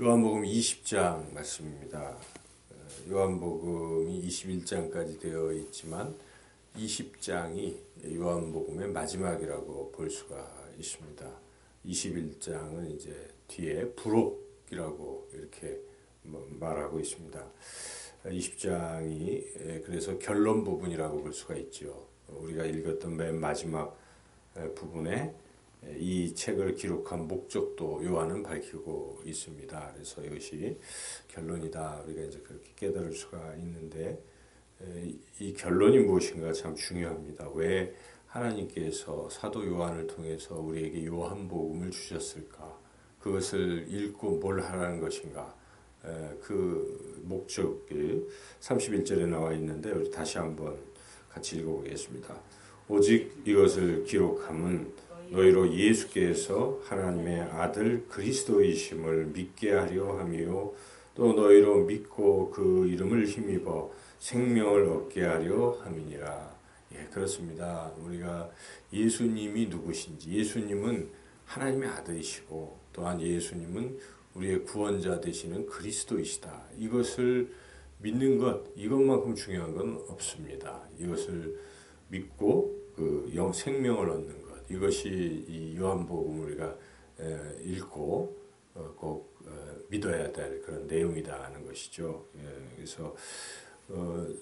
요한복음 20장 말씀입니다. 요한복음이 21장까지 되어 있지만 20장이 요한복음의 마지막이라고 볼 수가 있습니다. 21장은 이제 뒤에 부록이라고 이렇게 말하고 있습니다. 20장이 그래서 결론 부분이라고 볼 수가 있죠. 우리가 읽었던 맨 마지막 부분에 이 책을 기록한 목적도 요한은 밝히고 있습니다. 그래서 이것이 결론이다. 우리가 이제 그렇게 깨달을 수가 있는데 이 결론이 무엇인가 참 중요합니다. 왜 하나님께서 사도 요한을 통해서 우리에게 요한복음을 주셨을까? 그것을 읽고 뭘 하라는 것인가? 그 목적이 31절에 나와 있는데 우리 다시 한번 같이 읽어보겠습니다. 오직 이것을 기록함은 너희로 예수께서 하나님의 아들 그리스도이심을 믿게 하려 함이요 또 너희로 믿고 그 이름을 힘입어 생명을 얻게 하려 함이니라. 예, 그렇습니다. 우리가 예수님이 누구신지, 예수님은 하나님의 아들이시고 또한 예수님은 우리의 구원자 되시는 그리스도이시다. 이것을 믿는 것, 이것만큼 중요한 건 없습니다. 이것을 믿고 그 생명을 얻는 것. 이것이 이 요한복음 우리가 읽고 꼭 믿어야 될 그런 내용이다는 것이죠. 그래서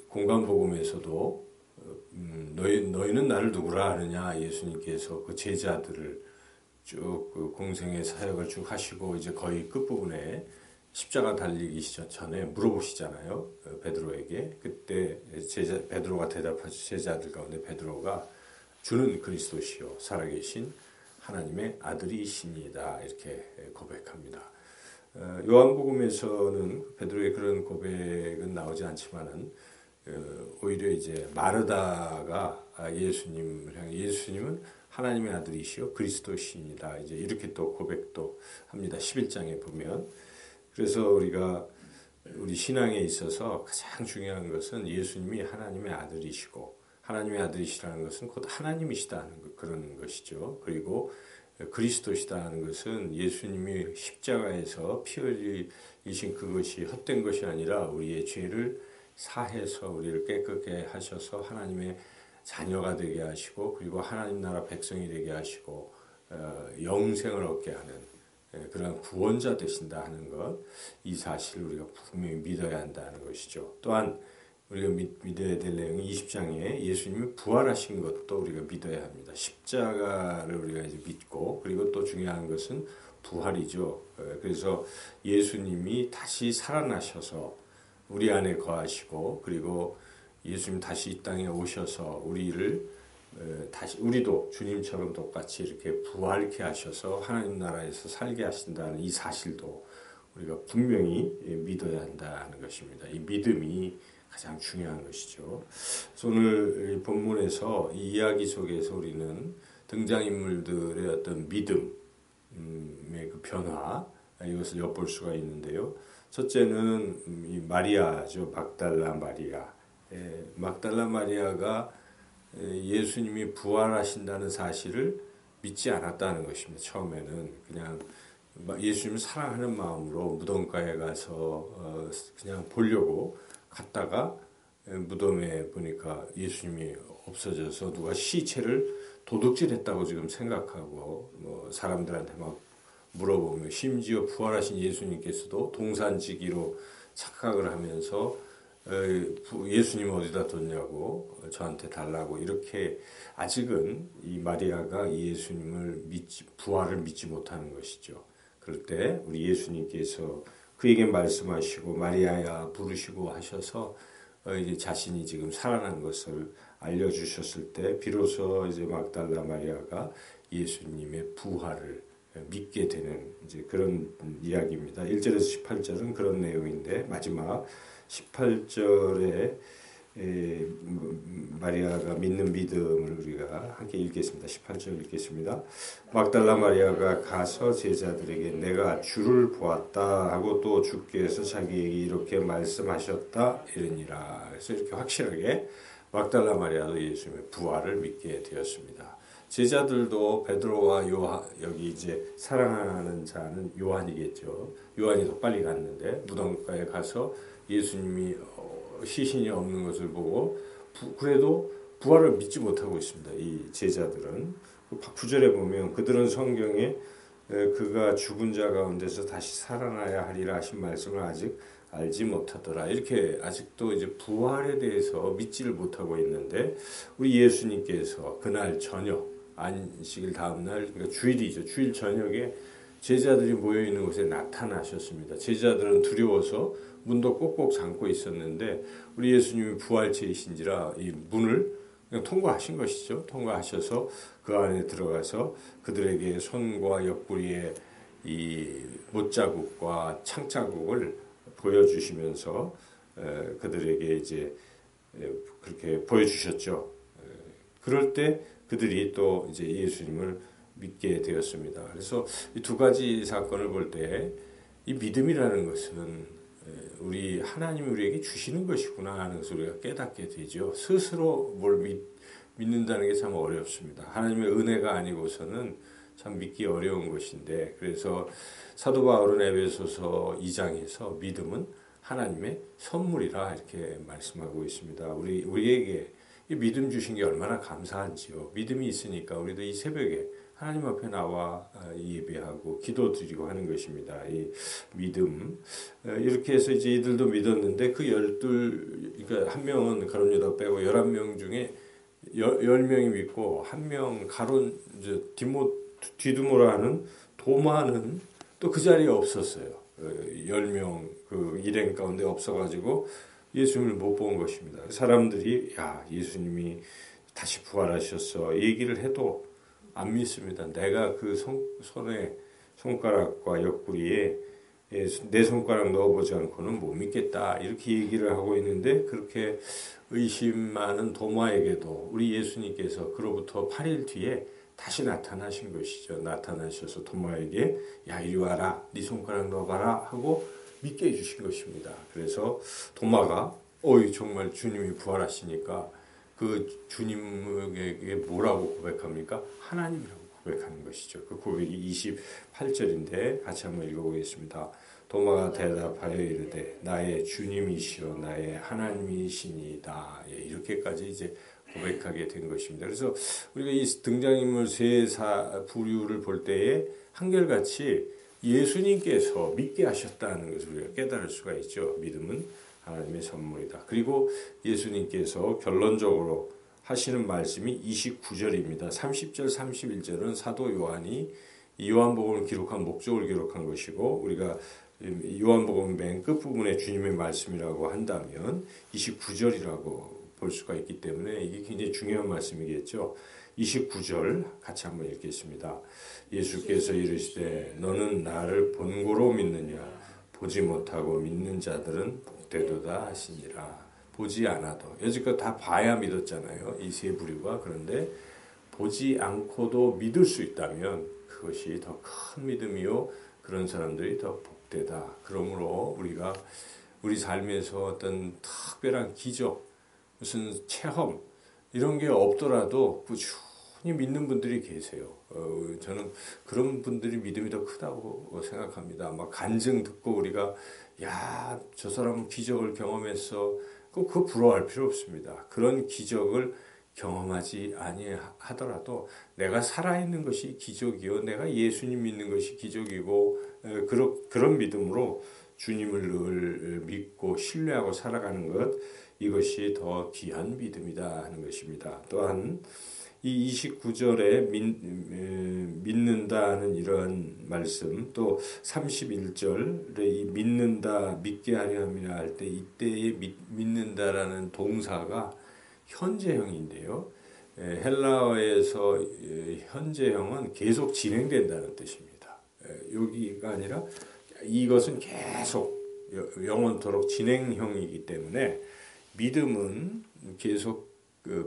공관복음에서도 너희는 나를 누구라 하느냐 예수님께서 그 제자들을 쭉 그 공생의 사역을 쭉 하시고 이제 거의 끝부분에 십자가 달리기 전에 물어보시잖아요. 베드로에게. 그때 베드로가 대답하죠. 제자들 가운데 베드로가 주는 그리스도시요 살아계신 하나님의 아들이시니이다 이렇게 고백합니다. 요한복음에서는 베드로의 그런 고백은 나오지 않지만은 오히려 이제 마르다가 예수님을 향해 예수님은 하나님의 아들이시요 그리스도시니이다 이제 이렇게 또 고백도 합니다. 11장에 보면. 그래서 우리가 우리 신앙에 있어서 가장 중요한 것은 예수님이 하나님의 아들이시고 하나님의 아들이시라는 것은 곧 하나님이시다는 그런 것이죠. 그리고 그리스도시다는 것은 예수님이 십자가에서 피 흘리신 그것이 헛된 것이 아니라 우리의 죄를 사해서 우리를 깨끗게 하셔서 하나님의 자녀가 되게 하시고 그리고 하나님 나라 백성이 되게 하시고 영생을 얻게 하는 그런 구원자 되신다 하는 것, 이 사실을 우리가 분명히 믿어야 한다는 것이죠. 또한 우리가 믿어야 될 내용이 20장에 예수님이 부활하신 것도 우리가 믿어야 합니다. 십자가를 우리가 이제 믿고 그리고 또 중요한 것은 부활이죠. 그래서 예수님이 다시 살아나셔서 우리 안에 거하시고 그리고 예수님 다시 이 땅에 오셔서 우리를 다시 우리도 주님처럼 똑같이 이렇게 부활케 하셔서 하나님 나라에서 살게 하신다는 이 사실도 우리가 분명히 믿어야 한다는 것입니다. 이 믿음이 가장 중요한 것이죠. 그래서 오늘 이 본문에서 이 이야기 속에서 우리는 등장인물들의 어떤 믿음의 그 변화 이것을 엿볼 수가 있는데요. 첫째는 이 마리아죠. 막달라 마리아. 막달라 마리아가 예수님이 부활하신다는 사실을 믿지 않았다는 것입니다. 처음에는 그냥 예수님을 사랑하는 마음으로 무덤가에 가서 그냥 보려고 갔다가 무덤에 보니까 예수님이 없어져서 누가 시체를 도둑질했다고 지금 생각하고 뭐 사람들한테 막 물어보며 심지어 부활하신 예수님께서도 동산지기로 착각을 하면서 예수님 어디다 뒀냐고 저한테 달라고 이렇게 아직은 이 마리아가 예수님을 부활을 믿지 못하는 것이죠. 그럴 때 우리 예수님께서 그에게 말씀하시고 마리아야 부르시고 하셔서 이제 자신이 지금 살아난 것을 알려주셨을 때 비로소 이제 막달라 마리아가 예수님의 부활을 믿게 되는 이제 그런 이야기입니다. 1절에서 18절은 그런 내용인데 마지막 18절에 마리아가 믿는 믿음을 우리가 함께 읽겠습니다. 18절 읽겠습니다. 막달라 마리아가 가서 제자들에게 내가 주를 보았다 하고 또 주께서 자기에게 이렇게 말씀하셨다 이러니라. 그래서 이렇게 확실하게 막달라 마리아도 예수님의 부활을 믿게 되었습니다. 제자들도 베드로와 요한, 여기 이제 사랑하는 자는 요한이겠죠. 요한이 더 빨리 갔는데 무덤가에 가서 예수님이 시신이 없는 것을 보고 그래도 부활을 믿지 못하고 있습니다. 이 제자들은 9절에 보면 그들은 성경에 그가 죽은 자 가운데서 다시 살아나야 하리라 하신 말씀을 아직 알지 못하더라. 이렇게 아직도 이제 부활에 대해서 믿지를 못하고 있는데 우리 예수님께서 그날 저녁 안식일 다음 날 그러니까 주일이죠. 주일 저녁에 제자들이 모여 있는 곳에 나타나셨습니다. 제자들은 두려워서 문도 꼭꼭 잠고 있었는데 우리 예수님이 부활체이신지라 이 문을 그냥 통과하신 것이죠. 통과하셔서 그 안에 들어가서 그들에게 손과 옆구리에 이 못자국과 창자국을 보여주시면서 그들에게 이제 그렇게 보여주셨죠. 그럴 때 그들이 또 이제 예수님을 믿게 되었습니다. 그래서 이 두 가지 사건을 볼 때 이 믿음이라는 것은 우리 하나님이 우리에게 주시는 것이구나 하는 것을 우리가 깨닫게 되죠. 스스로 뭘 믿는다는 게 참 어렵습니다. 하나님의 은혜가 아니고서는 참 믿기 어려운 것인데 그래서 사도 바울은 에베소서 2장에서 믿음은 하나님의 선물이라 이렇게 말씀하고 있습니다. 우리에게 이 믿음 주신 게 얼마나 감사한지요. 믿음이 있으니까 우리도 이 새벽에 하나님 앞에 나와 예배하고 기도드리고 하는 것입니다. 이 믿음 이렇게 해서 이제 이들도 믿었는데 그 12 그러니까 한 명은 가룟 유다 빼고 11명 중에 10명이 믿고 한 명 가론 이제 디두모라는 도마는 또 그 자리에 없었어요. 10명 그 일행 가운데 없어가지고 예수님을 못 본 것입니다. 사람들이 야 예수님이 다시 부활하셨어 얘기를 해도 안 믿습니다. 내가 그 손에 손가락과 옆구리에 내 손가락 넣어보지 않고는 못 믿겠다 이렇게 얘기를 하고 있는데 그렇게 의심 많은 도마에게도 우리 예수님께서 그로부터 8일 뒤에 다시 나타나신 것이죠. 나타나셔서 도마에게 야 이리 와라 네 손가락 넣어봐라 하고 믿게 해주신 것입니다. 그래서 도마가 정말 주님이 부활하시니까 그 주님에게 뭐라고 고백합니까? 하나님이라고 고백하는 것이죠. 그 고백이 28절인데 같이 한번 읽어보겠습니다. 도마가 대답하여 이르되 나의 주님이시여 나의 하나님이시니이다. 이렇게까지 이제 고백하게 된 것입니다. 그래서 우리가 이 등장인물 세 부류를 볼 때에 한결같이 예수님께서 믿게 하셨다는 것을 우리가 깨달을 수가 있죠. 믿음은 하나님의 선물이다. 그리고 예수님께서 결론적으로 하시는 말씀이 29절입니다. 30절, 31절은 사도 요한이 요한복음을 기록한 목적을 기록한 것이고 우리가 요한복음 맨 끝부분에 주님의 말씀이라고 한다면 29절이라고 볼 수가 있기 때문에 이게 굉장히 중요한 말씀이겠죠. 29절 같이 한번 읽겠습니다. 예수께서 이르시되 너는 나를 본고로 믿느냐 보지 못하고 믿는 자들은 복되도다 하시니라. 보지 않아도 여지껏 다 봐야 믿었잖아요. 이 세 부류가. 그런데 보지 않고도 믿을 수 있다면 그것이 더 큰 믿음이요 그런 사람들이 더 복되다. 그러므로 우리가 우리 삶에서 어떤 특별한 기적 무슨 체험 이런 게 없더라도 꾸준히 믿는 분들이 계세요. 저는 그런 분들이 믿음이 더 크다고 생각합니다. 막 간증 듣고 우리가 야, 저 사람은 기적을 경험했어. 그거 부러워할 필요 없습니다. 그런 기적을 경험하지 아니하더라도 내가 살아있는 것이 기적이요. 내가 예수님 믿는 것이 기적이고 그런 믿음으로 주님을 늘 믿고 신뢰하고 살아가는 것 이것이 더 귀한 믿음이다 하는 것입니다. 또한 이 29절에 믿는다는 이런 말씀 또 31절에 이 믿는다 믿게 하려 함이라 할 때 이때의 믿는다라는 동사가 현재형인데요. 헬라어에서 현재형은 계속 진행된다는 뜻입니다. 여기가 아니라 이것은 계속 영원토록 진행형이기 때문에 믿음은 계속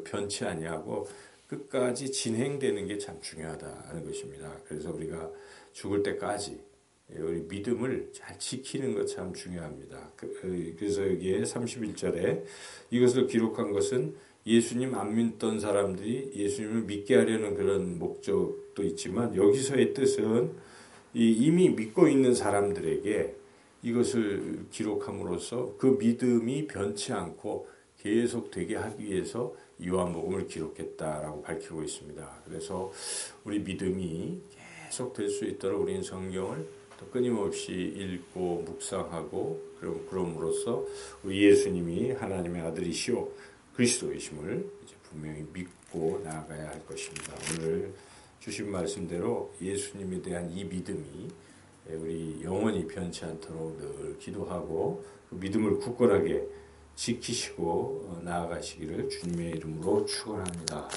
변치 아니하고 끝까지 진행되는 게 참 중요하다는 것입니다. 그래서 우리가 죽을 때까지 우리 믿음을 잘 지키는 것 참 중요합니다. 그래서 여기에 31절에 이것을 기록한 것은 예수님 안 믿던 사람들이 예수님을 믿게 하려는 그런 목적도 있지만 여기서의 뜻은 이미 믿고 있는 사람들에게 이것을 기록함으로써 그 믿음이 변치 않고 계속되게 하기 위해서 요한복음을 기록했다라고 밝히고 있습니다. 그래서 우리 믿음이 계속 될 수 있도록 우리는 성경을 또 끊임없이 읽고 묵상하고 그럼으로써 우리 예수님이 하나님의 아들이시오 그리스도이심을 이제 분명히 믿고 나아가야 할 것입니다. 오늘 주신 말씀대로 예수님에 대한 이 믿음이 우리 영원히 변치 않도록 늘 기도하고 그 믿음을 굳건하게 지키시고 나아가시기를 주님의 이름으로 축원합니다.